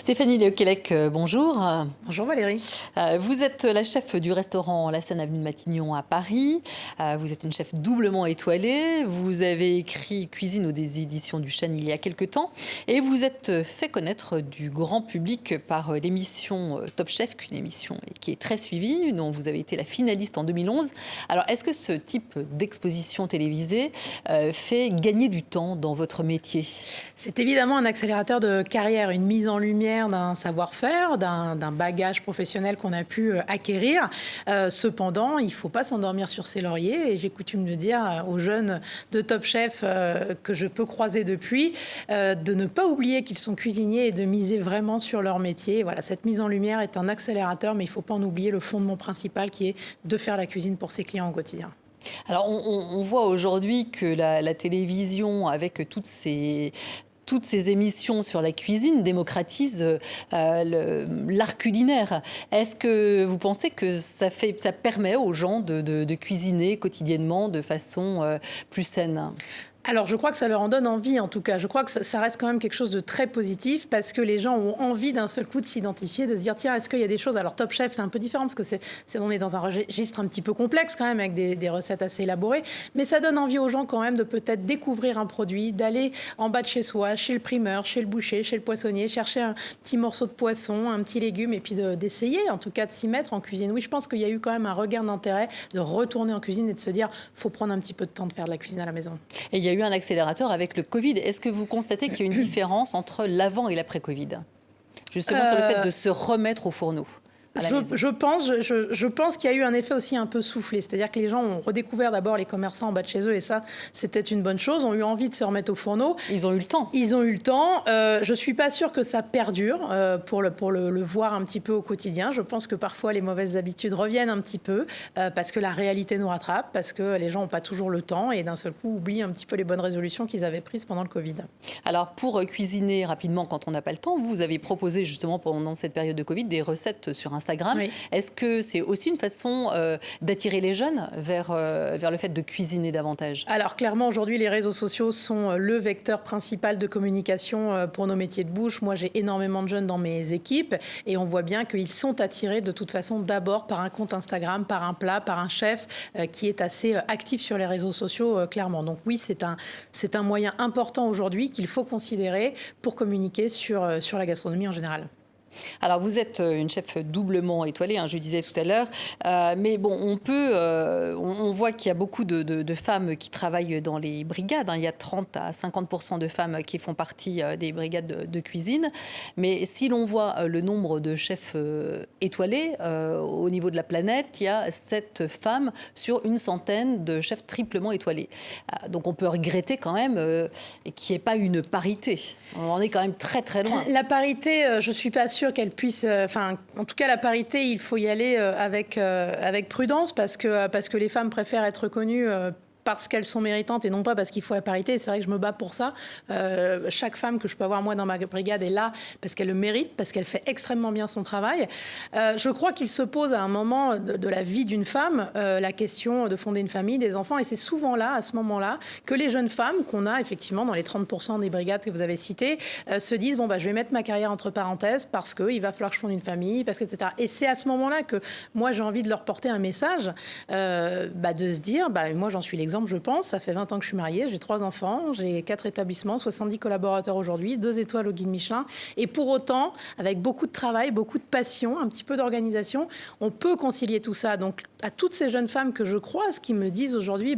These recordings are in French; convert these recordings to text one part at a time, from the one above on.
Stéphanie Léoquelec, bonjour. Bonjour Valérie. Vous êtes la chef du restaurant La Seine avenue de Matignon à Paris. Vous êtes une chef doublement étoilée. Vous avez écrit Cuisine aux éditions du Chêne il y a quelque temps. Et vous êtes fait connaître du grand public par l'émission Top Chef, une émission qui est très suivie, dont vous avez été la finaliste en 2011. Alors, est-ce que ce type d'exposition télévisée fait gagner du temps dans votre métier ? C'est évidemment un accélérateur de carrière, une mise en lumière d'un savoir-faire, d'un bagage professionnel qu'on a pu acquérir. Cependant, il ne faut pas s'endormir sur ses lauriers. Et j'ai coutume de dire aux jeunes de Top Chef que je peux croiser depuis, de ne pas oublier qu'ils sont cuisiniers et de miser vraiment sur leur métier. Voilà, cette mise en lumière est un accélérateur, mais il ne faut pas en oublier le fondement principal qui est de faire la cuisine pour ses clients au quotidien. Alors, on voit aujourd'hui que la télévision, avec toutes ces émissions sur la cuisine, démocratise l'art culinaire. Est-ce que vous pensez que ça permet aux gens de cuisiner quotidiennement de façon plus saine ? Alors, je crois que ça leur en donne envie, en tout cas. Je crois que ça reste quand même quelque chose de très positif parce que les gens ont envie d'un seul coup de s'identifier, de se dire, tiens, est-ce qu'il y a des choses... Alors, Top Chef, c'est un peu différent parce que on est dans un registre un petit peu complexe quand même, avec des recettes assez élaborées. Mais ça donne envie aux gens quand même de peut-être découvrir un produit, d'aller en bas de chez soi, chez le primeur, chez le boucher, chez le poissonnier, chercher un petit morceau de poisson, un petit légume et puis d'essayer, en tout cas, de s'y mettre en cuisine. Oui, je pense qu'il y a eu quand même un regain d'intérêt de retourner en cuisine et de se dire, faut prendre un petit peu de temps de faire de la cuisine à la maison. Et il y a eu un accélérateur avec le Covid. Est-ce que vous constatez qu'il y a une différence entre l'avant et l'après-Covid ? Justement sur le fait de se remettre au fourneau. Je pense qu'il y a eu un effet aussi un peu soufflé. C'est-à-dire que les gens ont redécouvert d'abord les commerçants en bas de chez eux et ça, c'était une bonne chose. Ont eu envie de se remettre au fourneau. Ils ont eu le temps. Ils ont eu le temps. Je ne suis pas sûre que ça perdure pour le voir un petit peu au quotidien. Je pense que parfois, les mauvaises habitudes reviennent un petit peu parce que la réalité nous rattrape, parce que les gens n'ont pas toujours le temps et d'un seul coup oublient un petit peu les bonnes résolutions qu'ils avaient prises pendant le Covid. Alors, pour cuisiner rapidement quand on n'a pas le temps, vous avez proposé justement pendant cette période de Covid des recettes sur Instagram. Oui. Est-ce que c'est aussi une façon d'attirer les jeunes vers le fait de cuisiner davantage ? Alors clairement, aujourd'hui, les réseaux sociaux sont le vecteur principal de communication pour nos métiers de bouche. Moi, j'ai énormément de jeunes dans mes équipes et on voit bien qu'ils sont attirés de toute façon d'abord par un compte Instagram, par un plat, par un chef qui est assez actif sur les réseaux sociaux, clairement. Donc oui, c'est un moyen important aujourd'hui qu'il faut considérer pour communiquer sur la gastronomie en général. Alors, vous êtes une chef doublement étoilée, je le disais tout à l'heure. Mais bon, on voit qu'il y a beaucoup de femmes qui travaillent dans les brigades. Il y a 30 à 50% de femmes qui font partie des brigades de cuisine. Mais si l'on voit le nombre de chefs étoilés au niveau de la planète, il y a 7 femmes sur une centaine de chefs triplement étoilés. Donc, on peut regretter quand même qu'il n'y ait pas une parité. On en est quand même très, très loin. La parité, je ne suis pas sûre qu'elle puisse... en tout cas, la parité, il faut y aller avec prudence parce que les femmes préfèrent être reconnues parce qu'elles sont méritantes et non pas parce qu'il faut la parité. Et c'est vrai que je me bats pour ça. Chaque femme que je peux avoir, moi, dans ma brigade est là parce qu'elle le mérite, parce qu'elle fait extrêmement bien son travail. Je crois qu'il se pose à un moment de la vie d'une femme la question de fonder une famille, des enfants. Et c'est souvent là, à ce moment-là, que les jeunes femmes qu'on a effectivement dans les 30% des brigades que vous avez citées se disent, bon, je vais mettre ma carrière entre parenthèses parce qu'il va falloir que je fonde une famille, parce que, etc. Et c'est à ce moment-là que moi, j'ai envie de leur porter un message, de se dire, moi, j'en suis l'exemple. Je pense, ça fait 20 ans que je suis mariée, j'ai 3 enfants, j'ai 4 établissements, 70 collaborateurs aujourd'hui, 2 étoiles au guide Michelin. Et pour autant, avec beaucoup de travail, beaucoup de passion, un petit peu d'organisation, on peut concilier tout ça. Donc, à toutes ces jeunes femmes que je croise qui me disent aujourd'hui,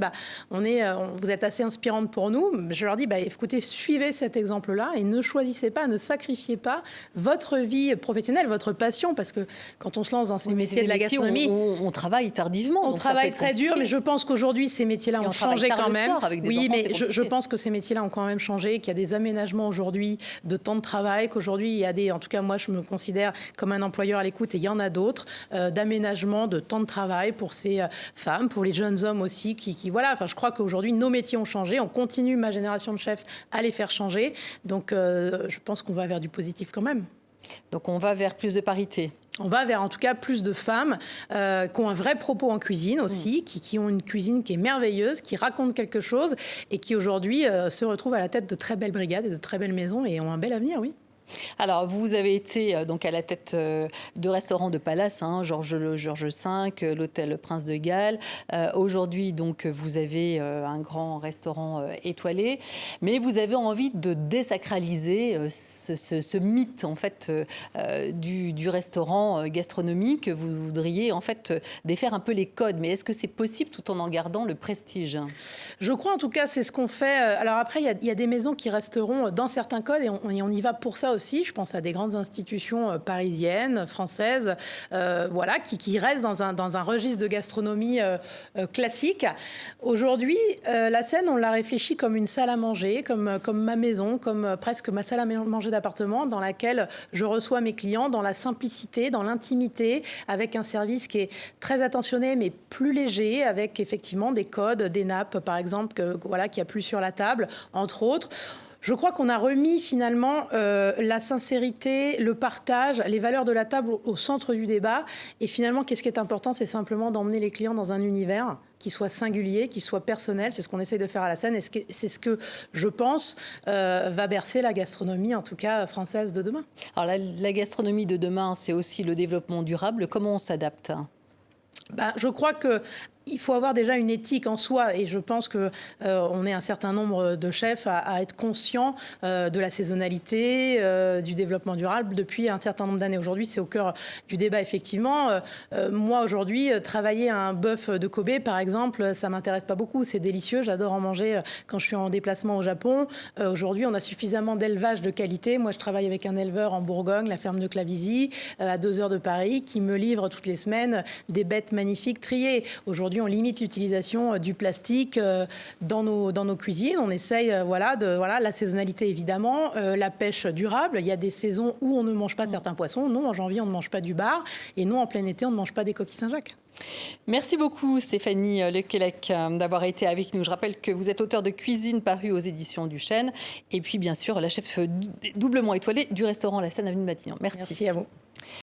vous êtes assez inspirantes pour nous, je leur dis, écoutez, suivez cet exemple-là et ne choisissez pas, ne sacrifiez pas votre vie professionnelle, votre passion, parce que quand on se lance dans ces métiers de la gastronomie... On travaille tardivement. On travaille très dur, mais je pense qu'aujourd'hui, ces métiers-là ont changé quand même. Oui, mais je pense que ces métiers-là ont quand même changé, qu'il y a des aménagements aujourd'hui de temps de travail, qu'aujourd'hui, il y a des... En tout cas, moi, je me considère comme un employeur à l'écoute et il y en a d'autres, d'aménagements de temps de travail pour ces femmes, pour les jeunes hommes aussi, voilà. Enfin, je crois qu'aujourd'hui, nos métiers ont changé. On continue, ma génération de chefs, à les faire changer. Donc, je pense qu'on va vers du positif quand même. Donc, on va vers plus de parité. On va vers en tout cas plus de femmes qui ont un vrai propos en cuisine aussi, qui ont une cuisine qui est merveilleuse, qui racontent quelque chose et qui aujourd'hui se retrouvent à la tête de très belles brigades et de très belles maisons et ont un bel avenir, oui. Alors, vous avez été donc à la tête de restaurants de Palace, hein, Georges V, l'hôtel Prince de Galles. Aujourd'hui, donc, vous avez un grand restaurant étoilé, mais vous avez envie de désacraliser ce mythe en fait du restaurant gastronomique. Vous voudriez en fait défaire un peu les codes, mais est-ce que c'est possible tout en gardant le prestige? Je crois en tout cas, c'est ce qu'on fait. Alors après, il y a des maisons qui resteront dans certains codes et on y va pour ça aussi. Je pense à des grandes institutions parisiennes, françaises, voilà, qui restent dans un registre de gastronomie classique. Aujourd'hui, la Seine, on l'a réfléchi comme une salle à manger, comme ma maison, comme presque ma salle à manger d'appartement dans laquelle je reçois mes clients dans la simplicité, dans l'intimité, avec un service qui est très attentionné mais plus léger, avec effectivement des codes, des nappes par exemple, qu'il n'y a plus sur la table, entre autres. Je crois qu'on a remis finalement la sincérité, le partage, les valeurs de la table au centre du débat. Et finalement, qu'est-ce qui est important? C'est simplement d'emmener les clients dans un univers qui soit singulier, qui soit personnel. C'est ce qu'on essaye de faire à la Seine. Et c'est ce que, je pense, va bercer la gastronomie, en tout cas française de demain. Alors la gastronomie de demain, c'est aussi le développement durable. Comment on s'adapte? Je crois que il faut avoir déjà une éthique en soi et je pense que on est un certain nombre de chefs à être conscients de la saisonnalité, du développement durable depuis un certain nombre d'années. Aujourd'hui, c'est au cœur du débat effectivement. Moi aujourd'hui, travailler un bœuf de Kobe par exemple, ça m'intéresse pas beaucoup. C'est délicieux, j'adore en manger quand je suis en déplacement au Japon. Aujourd'hui, on a suffisamment d'élevage de qualité. Moi, je travaille avec un éleveur en Bourgogne, la ferme de Clavisy, à 2 heures de Paris, qui me livre toutes les semaines des bêtes magnifiques triées. Aujourd'hui, on limite l'utilisation du plastique dans nos cuisines. On essaye, la saisonnalité évidemment, la pêche durable. Il y a des saisons où on ne mange pas certains poissons. Non, en janvier, on ne mange pas du bar. Et non, en plein été, on ne mange pas des coquilles Saint-Jacques. Merci beaucoup Stéphanie Lequelec d'avoir été avec nous. Je rappelle que vous êtes auteure de Cuisine paru aux éditions du Chêne et puis bien sûr la chef doublement étoilée du restaurant La Seine avenue de Matignon. Merci. Merci à vous.